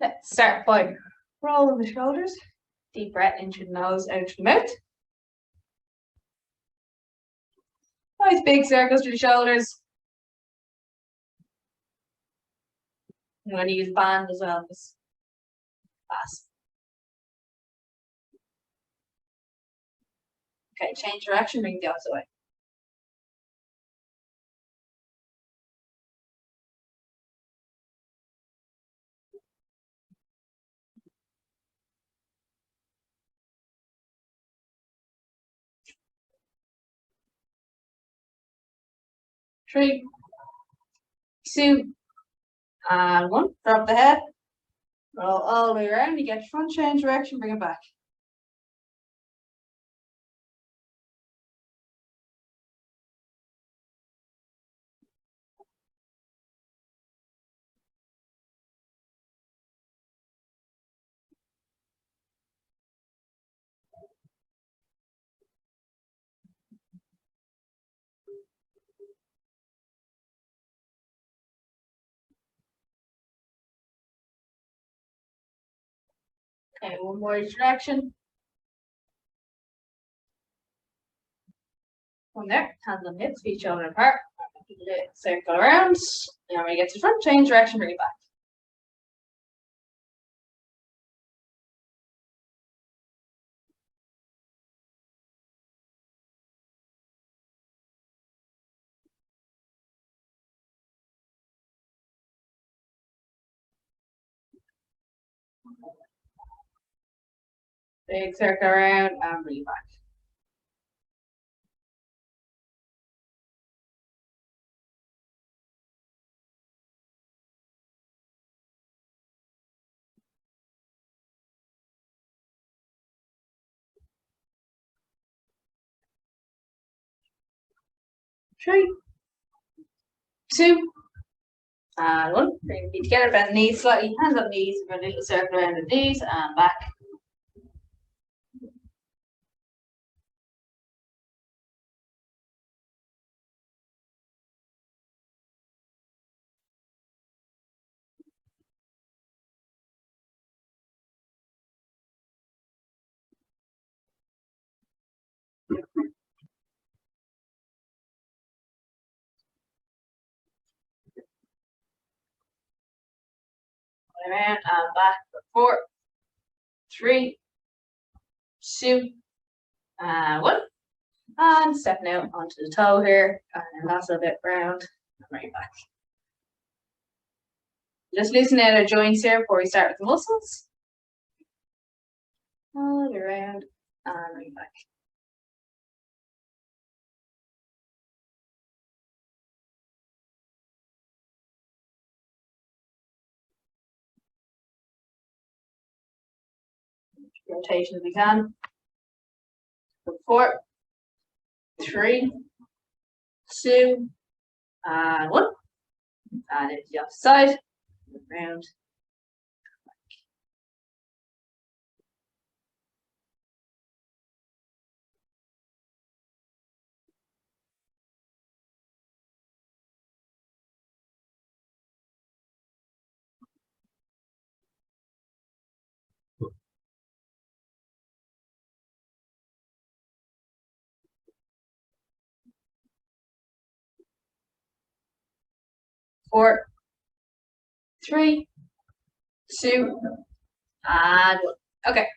Let's start by rolling the shoulders. Deep breath in through the nose, out through the mouth. Nice big circles through the shoulders. I'm going to use band as well. Just fast. Okay, change direction, bring the opposite way. Three, two, and one. Drop the head. Roll all the way around. You get your front, change direction, bring it back. Okay, one more each direction. From there, hands on hips, feet shoulder apart. Circle around. Now when you get to the front, change direction, bring it back. Big circle around and bring it back. Three, two, and one. Bring the feet together, bend the knees slightly, hands up knees, a little circle around the knees and back. Around and back for 4, 3, 2, and 1. And stepping out onto the toe here, and that's a bit round, and right back. Just loosen out our joints here before we start with the muscles. All around and right back. Rotation as we can. 4, 3, 2, and 1. And into the opposite side. Round. 4, 3, 2, and 1. Okay,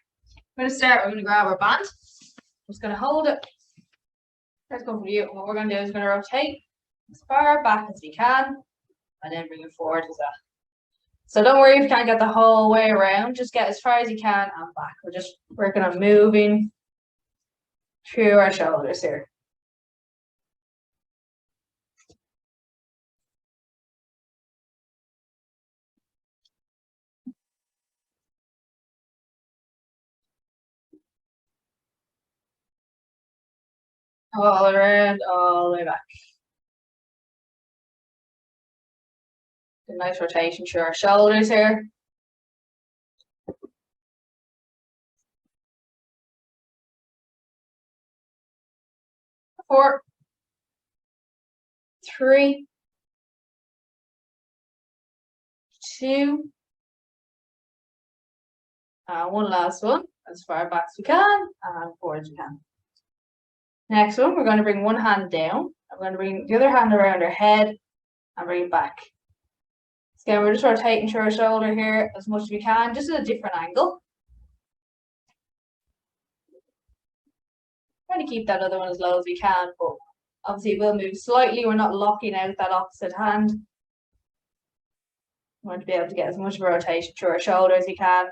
we're going to start. We're going to grab our band. I'm just going to hold it. Let's go for you. And what we're going to do is we're going to rotate as far back as we can, and then bring it forward as well. So don't worry if you can't get the whole way around. Just get as far as you can and back. We're just working on moving through our shoulders here. All around, all the way back. A nice rotation through our shoulders here. Four, 3, 2, One last one, as far back as we can, and forward as we can. Next one, we're going to bring one hand down. I'm going to bring the other hand around our head and bring it back. So again, we're just rotating through our shoulder here as much as we can, just at a different angle. Trying to keep that other one as low as we can, but obviously it will move slightly. We're not locking out that opposite hand. We want to be able to get as much of a rotation through our shoulder as we can.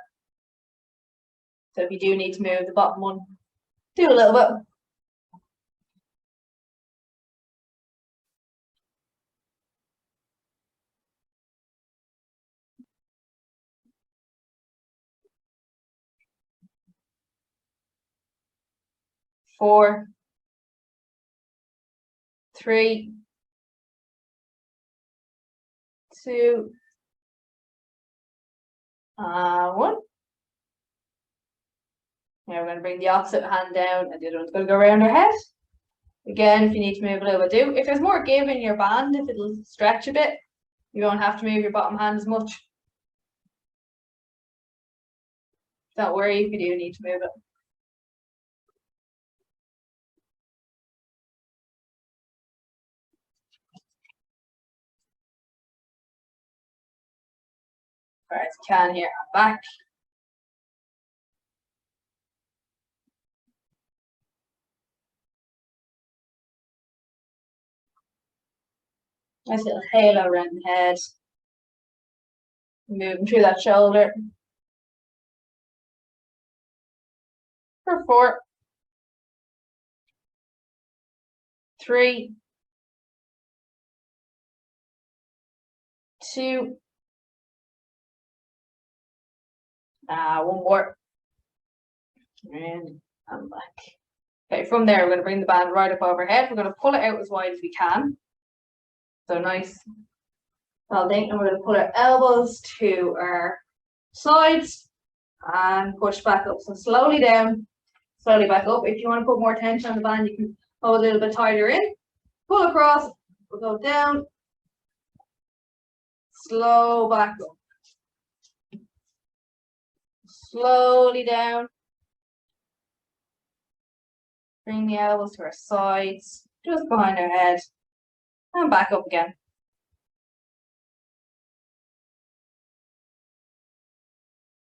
So if you do need to move the bottom one, do a little bit. Four, three, two, one. Now we're going to bring the opposite hand down, and the other one's going to go around our head. Again, if you need to move a little bit, do. If there's more give in your band, if it'll stretch a bit, you don't have to move your bottom hand as much. Don't worry if you do need to move it. As far as you can here, back. Nice little halo around the head. Moving through that shoulder. For four, three, two, one more. And I'm back. Okay, from there, we're going to bring the band right up overhead. We're going to pull it out as wide as we can. So nice. Well, then we're going to put our elbows to our sides and push back up. So slowly down, slowly back up. If you want to put more tension on the band, you can hold a little bit tighter in. Pull across, we'll go down, slow back up. Slowly down. Bring the elbows to our sides, just behind our head, and back up again.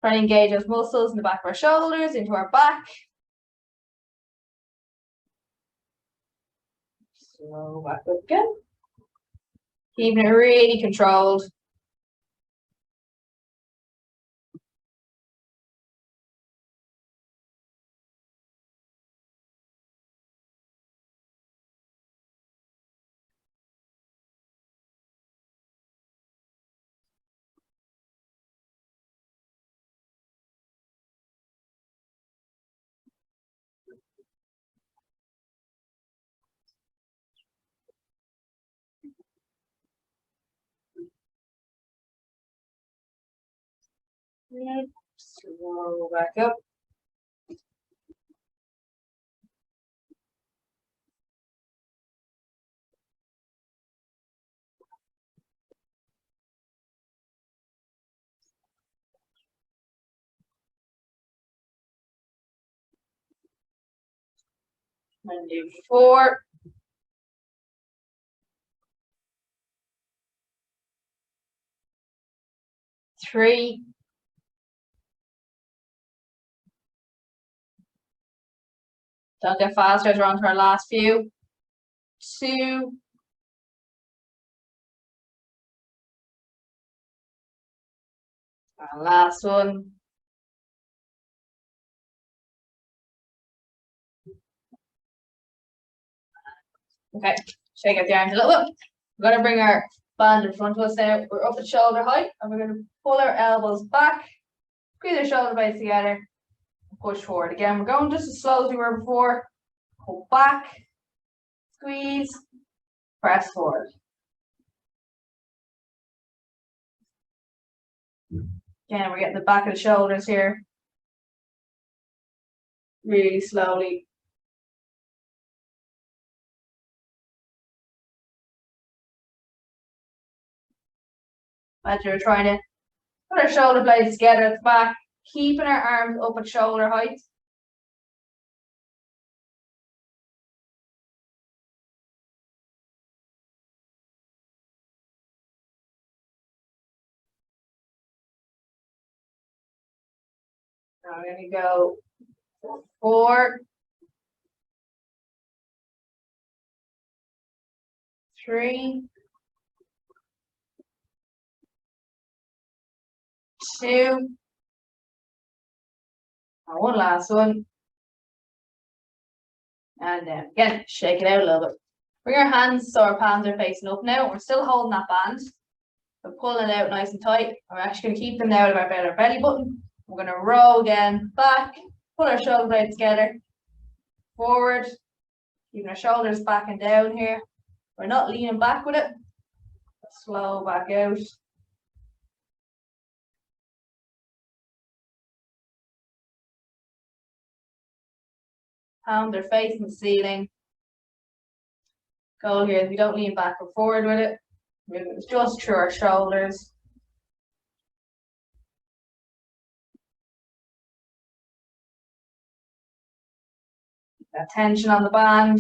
Try to engage those muscles in the back of our shoulders, into our back. Slow back up again. Keeping it really controlled. Slow back up. And do four. Three. Don't get faster as we're on to our last few. Two. Our last one. Okay, shake out the arms a little bit. We're going to bring our band in front of us now. We're up at shoulder height, and we're going to pull our elbows back, squeeze our shoulder blades together, and push forward. Again, we're going just as slow as we were before. Pull back, squeeze, press forward. Again, we're getting the back of the shoulders here. Really slowly. As you're trying to put our shoulder blades together at the back, keeping our arms up at shoulder height. Now we're going to go 4, 3, 2, and one last one. And then again, shake it out a little bit. Bring our hands so our palms are facing up now. We're still holding that band. We're pulling it out nice and tight. We're actually going to keep them now about our belly button. We're going to roll again, back, pull our shoulder blades together, forward, keeping our shoulders back and down here. We're not leaning back with it. Slow back out. Palms are facing the ceiling. Goal here is we don't lean back or forward with it. Move it just through our shoulders. That tension on the band.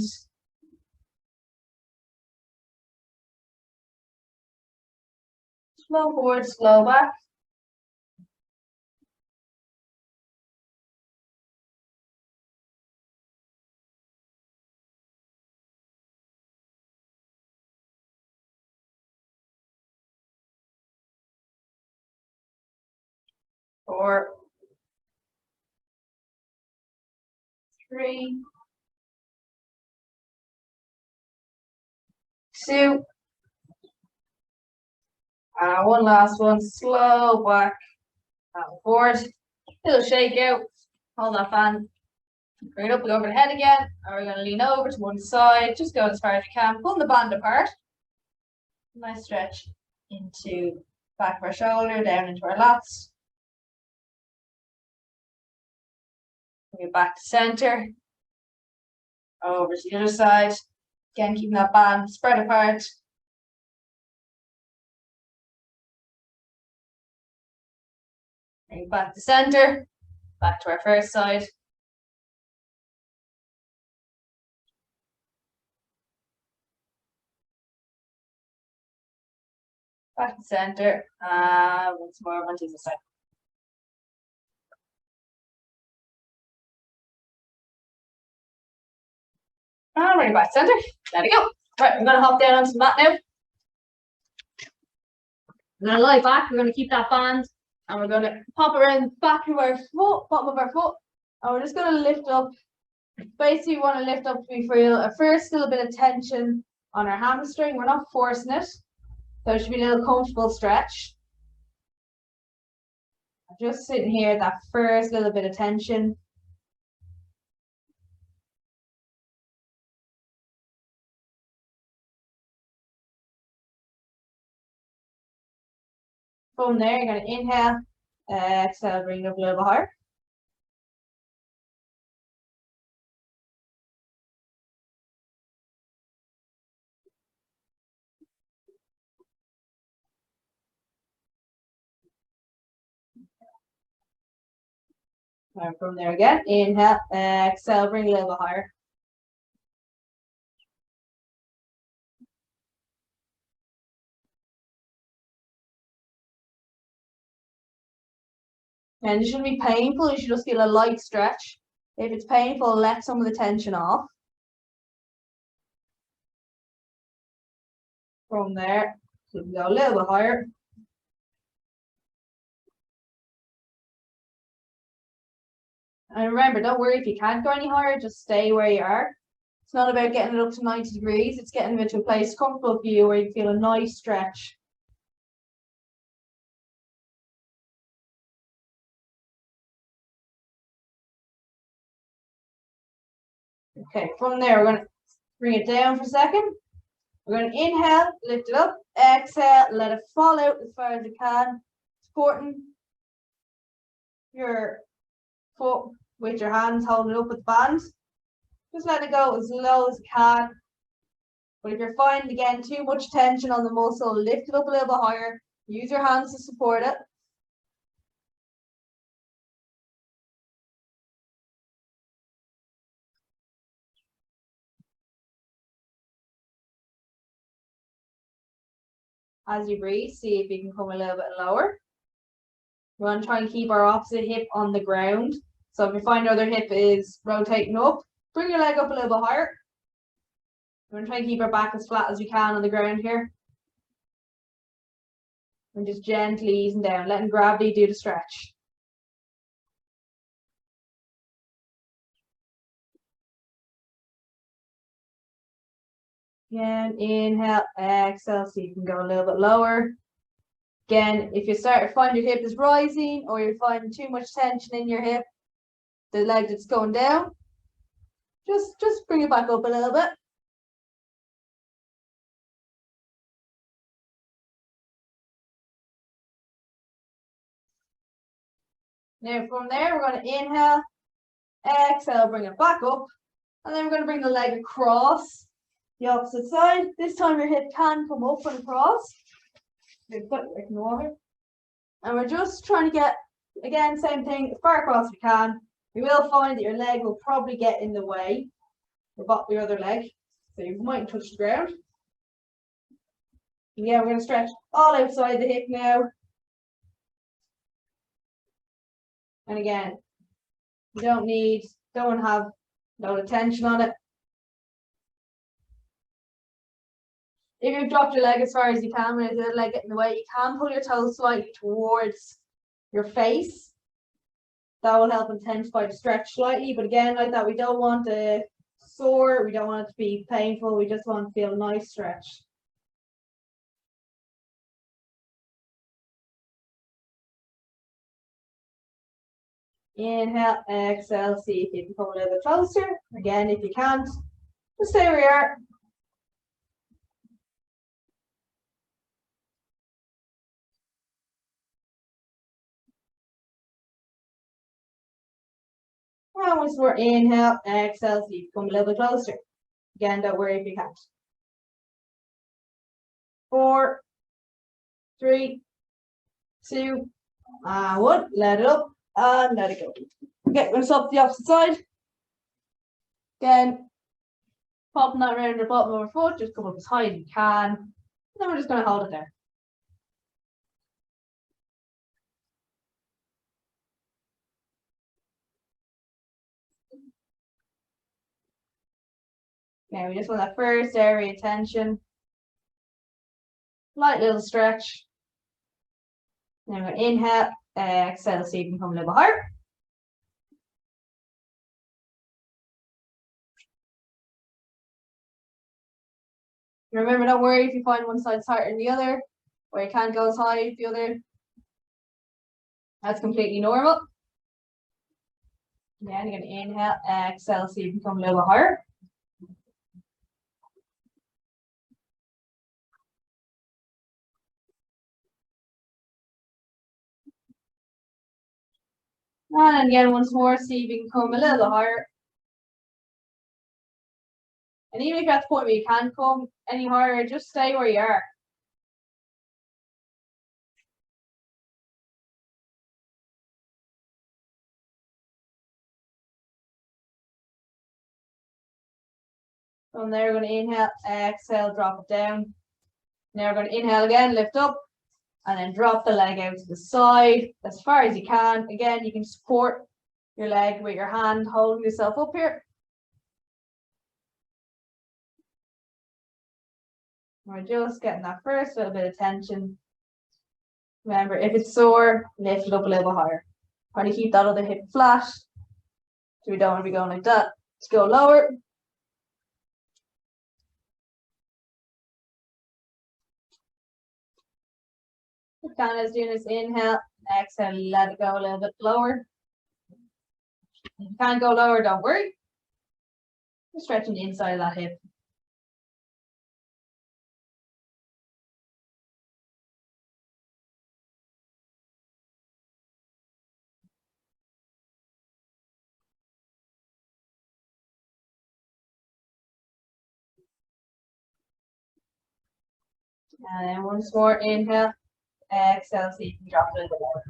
Slow forward, slow back. Four, 3, 2, and one last one. Slow back and forward. Little shake out. Hold that band. Bring it up and over the head again. And we're going to lean over to one side. Just go as far as you can. Pull the band apart. Nice stretch into back of our shoulder, down into our lats. Bring it back to center. Over to the other side. Again, keeping that band spread apart. Bring it back to center. Back to our first side. Back to center. Once more onto the side. And bring it back to center. There we go. Right, we're gonna hop down onto the mat now. We're gonna lie back. We're gonna keep that band, and we're gonna pop it around the back of our foot, bottom of our foot, and we're just gonna lift up. Basically, we want to lift up to we feel a first little bit of tension on our hamstring. We're not forcing it, so it should be a little comfortable stretch. Just sitting here, that first little bit of tension. From there, you're going to inhale, exhale, bring it up a little bit higher. And from there again, inhale, exhale, bring it a little bit higher. And it shouldn't be painful, you should just feel a light stretch. If it's painful, let some of the tension off. From there, so we can go a little bit higher. And remember, don't worry if you can't go any higher, just stay where you are. It's not about getting it up to 90 degrees, it's getting it to a place comfortable for you where you feel a nice stretch. Okay, from there, we're going to bring it down for a second. We're going to inhale, lift it up, exhale, let it fall out as far as you can, supporting your foot with your hands, holding it up with the band. Just let it go as low as you can. But if you're finding, again, too much tension on the muscle, lift it up a little bit higher. Use your hands to support it. as you breathe. See if you can come a little bit lower. We want to try and keep our opposite hip on the ground. So if you find your other hip is rotating up, bring your leg up a little bit higher. We're going to try and keep our back as flat as we can on the ground here. And just gently easing down, letting gravity do the stretch. Again, inhale, exhale, so you can go a little bit lower. Again, if you start to find your hip is rising or you're finding too much tension in your hip, the leg that's going down, just bring it back up a little bit. Now from there, we're going to inhale, exhale, bring it back up, and then we're going to bring the leg across the opposite side. This time your hip can come up and across. Ignore it. And we're just trying to get, again, same thing, as far across as we can. You will find that your leg will probably get in the way, your other leg, so you might touch the ground. And yeah, we're going to stretch all outside the hip now. And again, you don't have a lot of tension on it. If you've dropped your leg as far as you can, with the other leg getting in the way, you can pull your toes slightly towards your face. That will help intensify the stretch slightly. But again, like that, we don't want to sore, we don't want it to be painful, we just want to feel a nice stretch. Inhale, exhale, see if you can come a little bit closer. Again, if you can't, just stay where you are. And once more, inhale, exhale, see if you come a little bit closer. Again, don't worry if you can't. 4, 3, 2, 1. Let it up and let it go. Okay, we're going to stop the opposite side. Again, popping that around your bottom of your foot, just come up as high as you can. And then we're just going to hold it there. Now we just want that first area of tension. Light little stretch. Then we're going to inhale, exhale, so you can come a little bit higher. Remember, don't worry if you find one side's higher than the other, or you can't go as high as the other. That's completely normal. Then you're going to inhale, exhale, so you can come a little bit higher. And again, once more, see if you can come a little bit higher. And even if you're at the point where you can't come any higher, just stay where you are. From there, we're going to inhale, exhale, drop it down. Now we're going to inhale again, lift up, and then drop the leg out to the side as far as you can. Again, you can support your leg with your hand, holding yourself up here. We're just getting that first little bit of tension. Remember, if it's sore, lift it up a little bit higher. Try to keep that other hip flat. So we don't want to be going like that. Let's go lower. Kind of doing this inhale, exhale, let it go a little bit lower. If you can't go lower, don't worry. Just stretching the inside of that hip. And then once more, inhale, exhale, so you can drop it a little lower.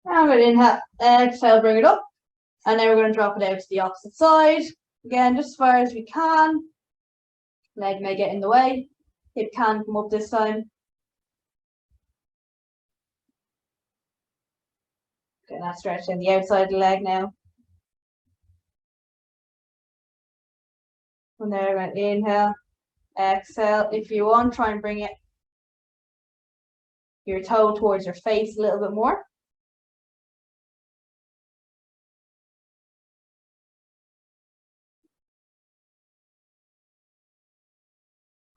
And we're inhale, exhale, bring it up. And then we're going to drop it out to the opposite side. Again, just as far as we can. Leg may get in the way. Hip can come up this time. Getting that stretch in the outside of the leg now. From there, we're going to inhale, exhale. If you want, try and bring it your toe towards your face a little bit more.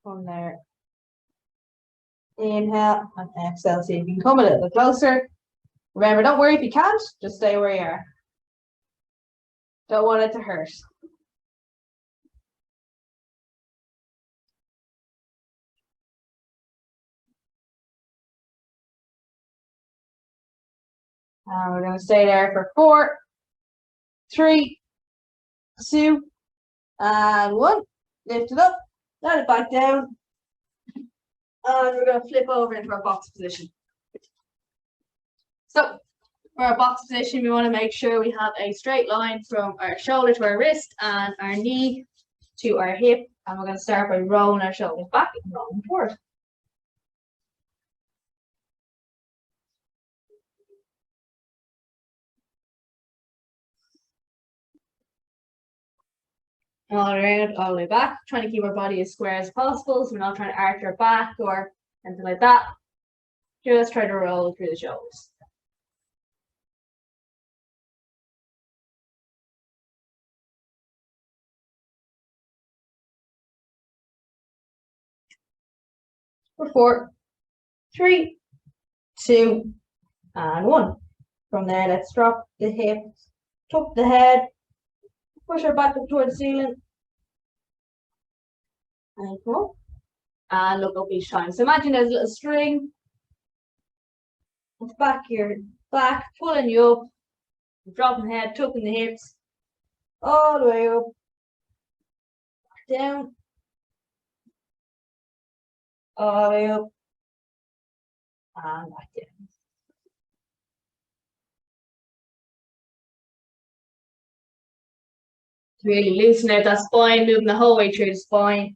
From there, inhale and exhale. So you can come a little bit closer. Remember, don't worry if you can't, just stay where you are. Don't want it to hurt. And we're going to stay there for 4, 3, 2, and 1. Lift it up, let it back down. And we're going to flip over into our box position. So for our box position, we want to make sure we have a straight line from our shoulder to our wrist and our knee to our hip. And we're going to start by rolling our shoulders back and rolling forward. All around, all the way back, trying to keep our body as square as possible, so we're not trying to arch our back or anything like that. Just try to roll through the shoulders. For 4, 3, 2, and 1. From there, let's drop the hips, tuck the head, push our back up towards the ceiling, and come up. And look up each time. So imagine there's a little string at the back of your back, pulling you up, dropping the head, tucking the hips, all the way up, down, all the way up, and back down. Really loosen out that spine, moving the whole way through the spine.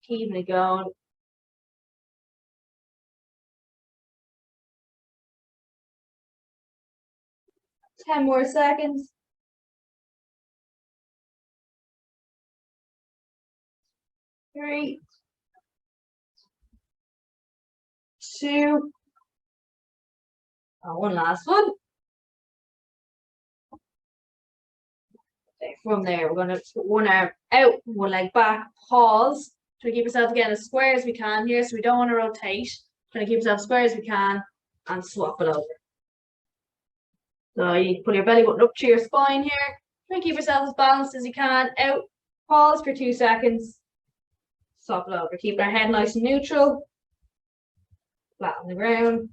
Keeping it going. Ten more seconds. 3, 2, and one last one. Okay, from there, we're going to put one arm out, one leg back, pause. Try to keep yourself again as square as we can here, so we don't want to rotate. Try to keep yourself square as we can and swap it over. So you pull your belly button up to your spine here. Try to keep yourself as balanced as you can. Out, pause for 2 seconds. Swap it over. Keep our head nice and neutral. Flat on the ground.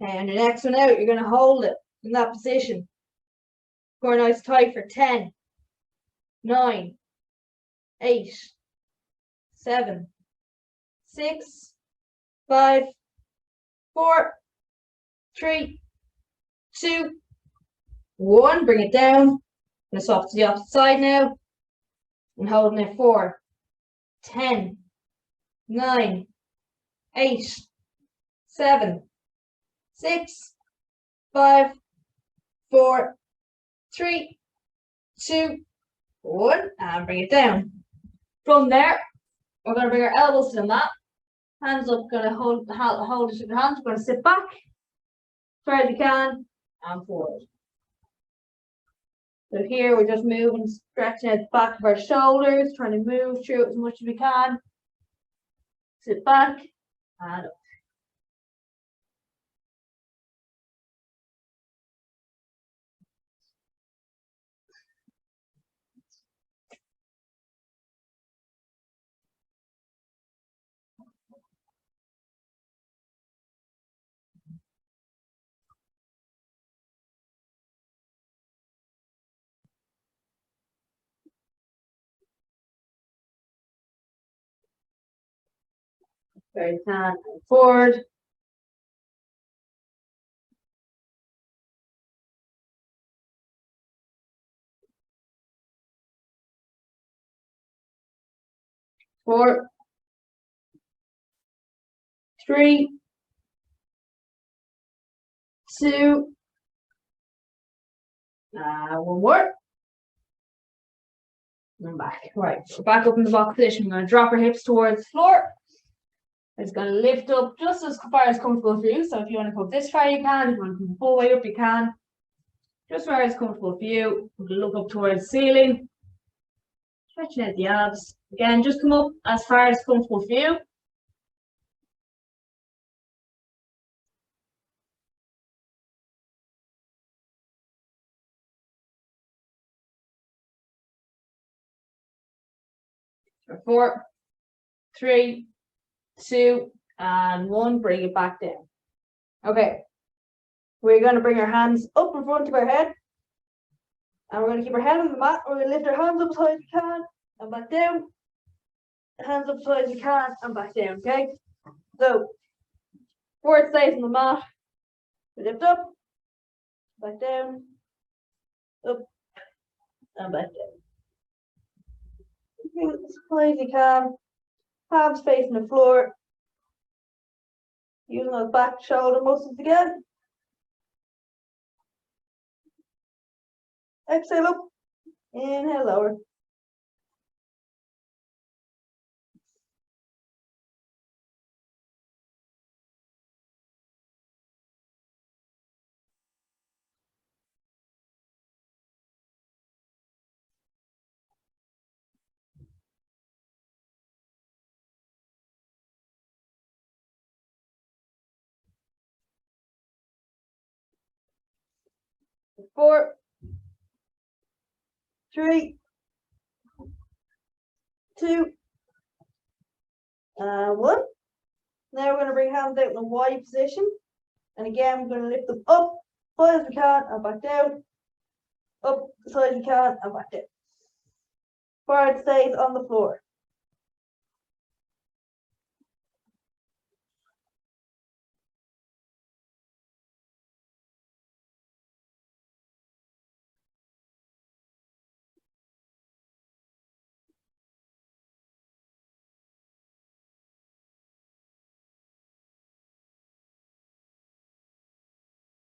And the next one out, you're going to hold it in that position. Core nice tight for 10, 9, 8, 7, 6, 5, 4, 3, 2, 1. Bring it down. I'm going to swap to the opposite side now. And holding it for 10, 9, 8, 7, 6, 5, 4, 3, 2, 1. And bring it down. From there, we're going to bring our elbows to the mat. Hands up, going to hold it in your hands. We're going to sit back as far as you can and forward. So here we're just moving, stretching out the back of our shoulders, trying to move through it as much as we can. Sit back and up. Very hand forward. Four, three, two, one more. And back. Right, so back up in the box position. We're going to drop our hips towards the floor. It's going to lift up just as far as comfortable for you. So if you want to come this far, you can. If you want to come the full way up, you can. Just where it's comfortable for you. Look up towards the ceiling. Stretching out the abs. Again, just come up as far as comfortable for you. Four, three, two, and one. Bring it back down. Okay. We're going to bring our hands up in front of our head. And we're going to keep our head on the mat. We're going to lift our hands up as high as we can and back down. Hands up as high as we can and back down. Okay. So, forward stays on the mat. We lift up, back down, up, and back down. Bring it as high as you can. Palms facing the floor. Using those back shoulder muscles again. Exhale up. Inhale lower. Four, three, two, one. Now we're going to bring hands out in a wide position. And again, we're going to lift them up as high as we can and back down. Up as high as we can and back down. Forward stays on the floor.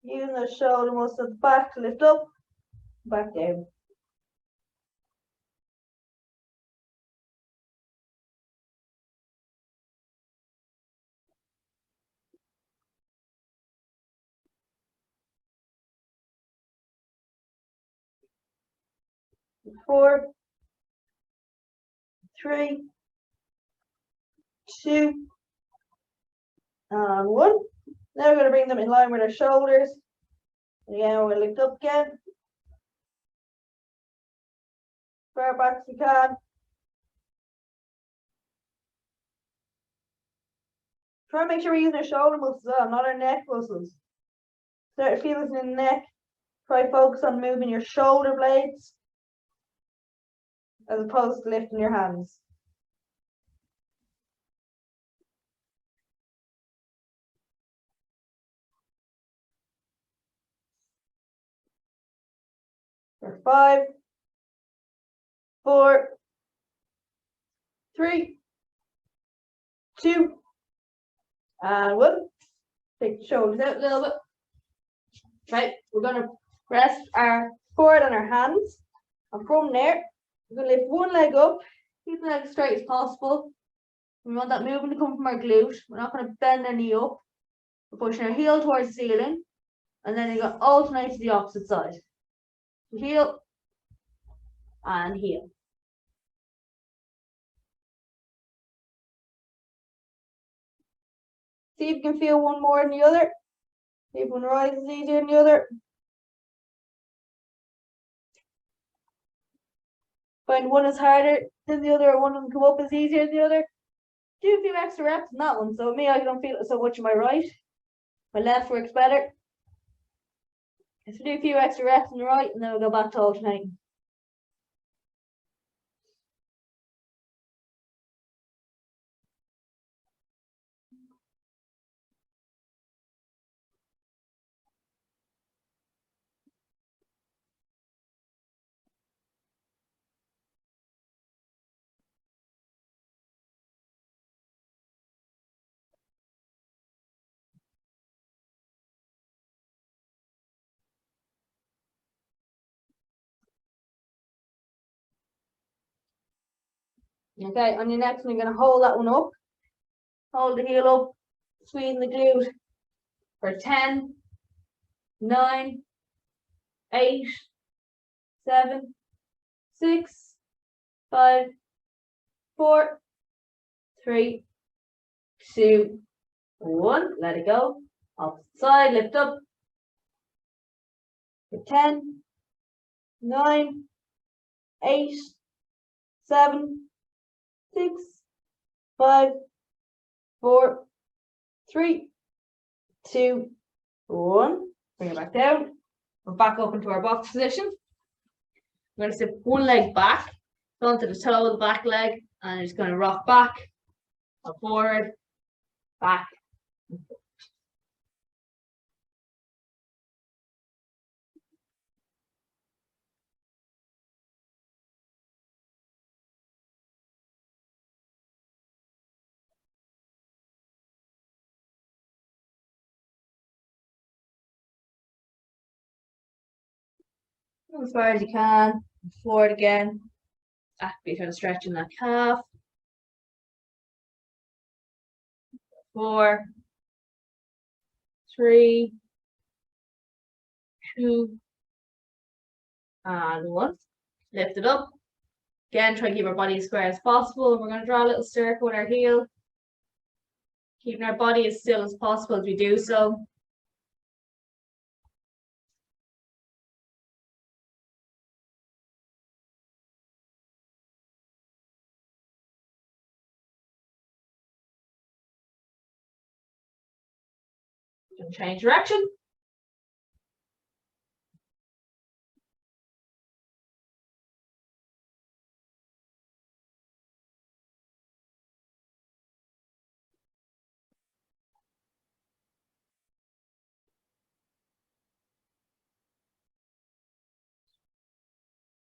Using the shoulder muscles at the back to lift up, back down. Four, three, two, and one. Now we're going to bring them in line with our shoulders. Again, we're going to lift up again. Far back as we can. Try and make sure we're using our shoulder muscles as well, not our neck muscles. Start to feel this in the neck. Try focus on moving your shoulder blades as opposed to lifting your hands. For 5, 4, 3, 2, and 1. Take the shoulders out a little bit. Right, we're going to rest our forward on our hands. And from there, we're going to lift one leg up, Keep the leg as straight as possible. We want that movement to come from our glute. We're not going to bend our knee up. We're pushing our heel towards the ceiling. And then you're going to alternate to the opposite side. Heel and heel. See if you can feel one more than the other. See if one rises easier than the other. Find one is harder than the other, or one doesn't come up as easier than the other. Do a few extra reps in that one. So me, I don't feel it so much in my right. My left works better. So do a few extra reps in the right, and then we'll go back to alternating. Okay, on your next one, you're going to hold that one up. Hold the heel up, squeeze the glute for 10, 9, 8, 7, 6, 5, 4, 3, 2, 1. Let it go. Opposite side, lift up. For 10, 9, 8, 7, 6, 5, 4, 3, 2, 1. Bring it back down. We're back up into our box position. We're going to sit one leg back, onto the toe of the back leg, and it's going to rock back, forward, back. As far as you can, forward again. Actively trying to stretch in that calf. 4, 3, 2, and 1. Lift it up. Again, try to keep our body as square as possible. We're going to draw a little circle with our heel, keeping our body as still as possible as we do so. And change direction.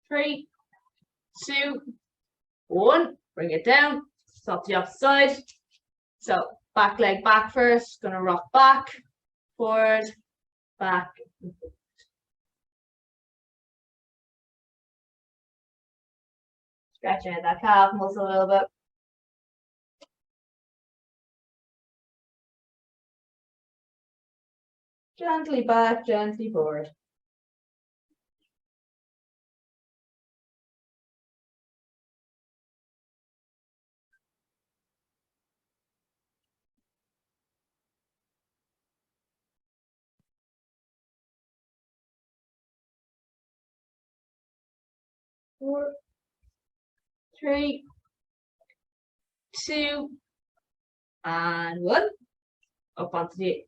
Three, 2, 1. Bring it down. Stop the opposite side. So back leg back first. Gonna rock back, forward, back. Stretching out that calf muscle a little bit. Gently back, gently forward. Four, 3, 2, and 1. Up onto the,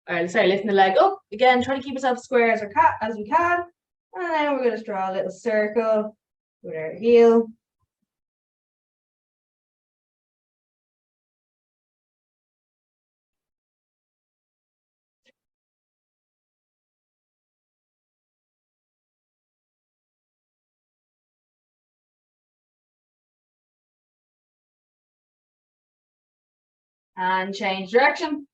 lifting the leg up. Again, try to keep yourself square as we can. And then we're going to draw a little circle with our heel. And change direction.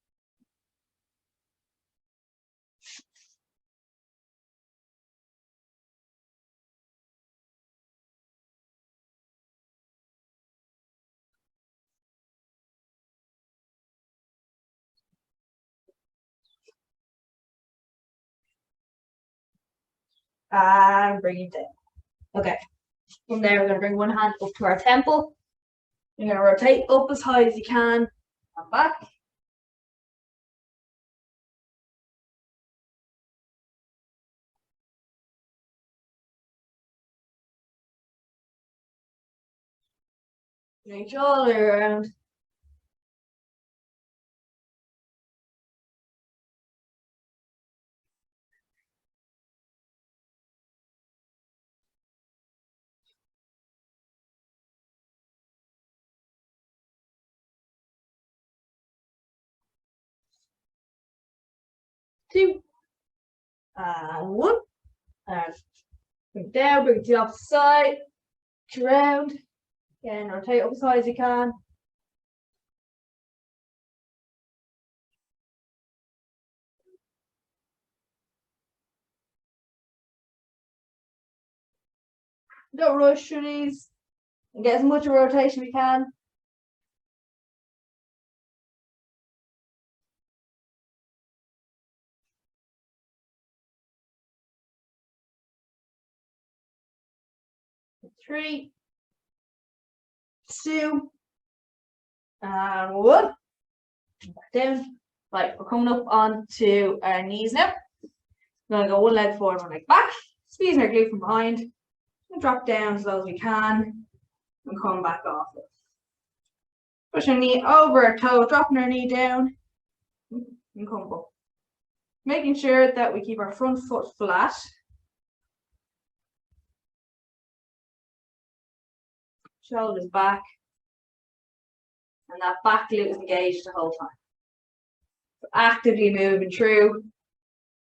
and bring it down. Okay. From there, we're going to bring one hand up to our temple. You're going to rotate up as high as you can and back. Reach all the way around. Two. And one. And bring it down, bring it to the opposite side. Around. Again, rotate up as high as you can. Don't rush through these. And get as much rotation as you can. Three, two, and one. Back down. Right, we're coming up onto our knees now. We're going to go one leg forward, one leg back. Squeezing our glute from behind. And drop down as low as we can. And come back off it. Push our knee over our toe, dropping our knee down. And come up. Making sure that we keep our front foot flat. Shoulders back. And that back glute is engaged the whole time. So actively moving through.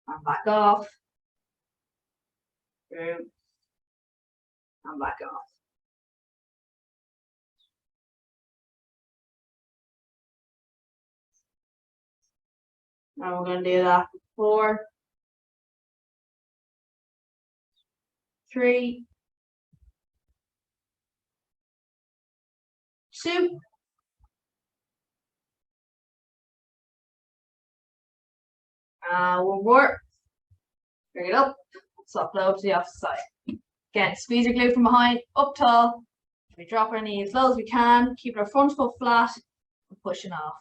And back off. Through. And back off. And we're going to do that for 4, 3, 2, one more. Bring it up, soft low to the opposite side. Again, squeeze your glute from behind, up tall. We drop our knee as low as we can, keep our front foot flat, and pushing off.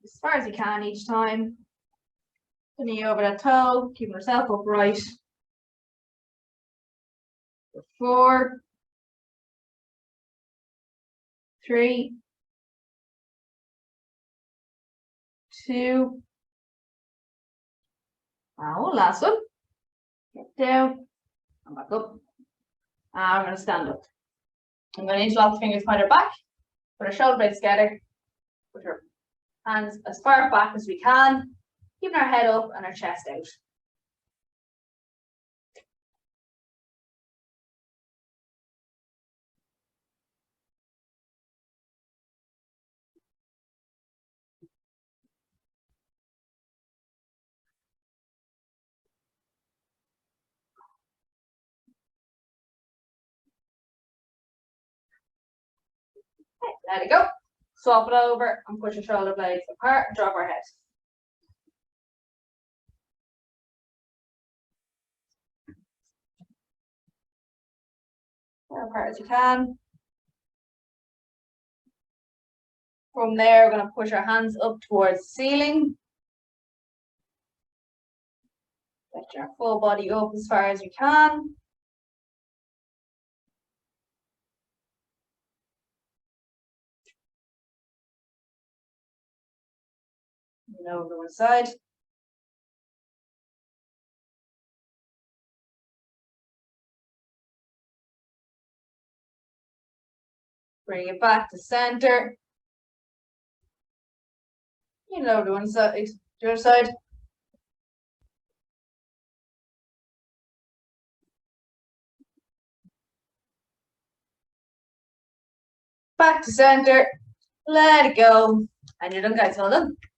As far as you can each time. The knee over that toe, keeping yourself upright. 4, 3, 2, and one last one. Get down and back up. And I'm going to stand up. I'm going to interlock the fingers behind our back, put our shoulder blades together, put our hands as far back as we can, keeping our head up and our chest out. Okay, let it go. Swap it over and push your shoulder blades apart and drop our head. As apart as you can. From there, we're going to push our hands up towards the ceiling. Get your full body up as far as you can. And over to one side. Bring it back to center. And over to one side, the other side. back to center, let it go. And you're done, guys. Well done.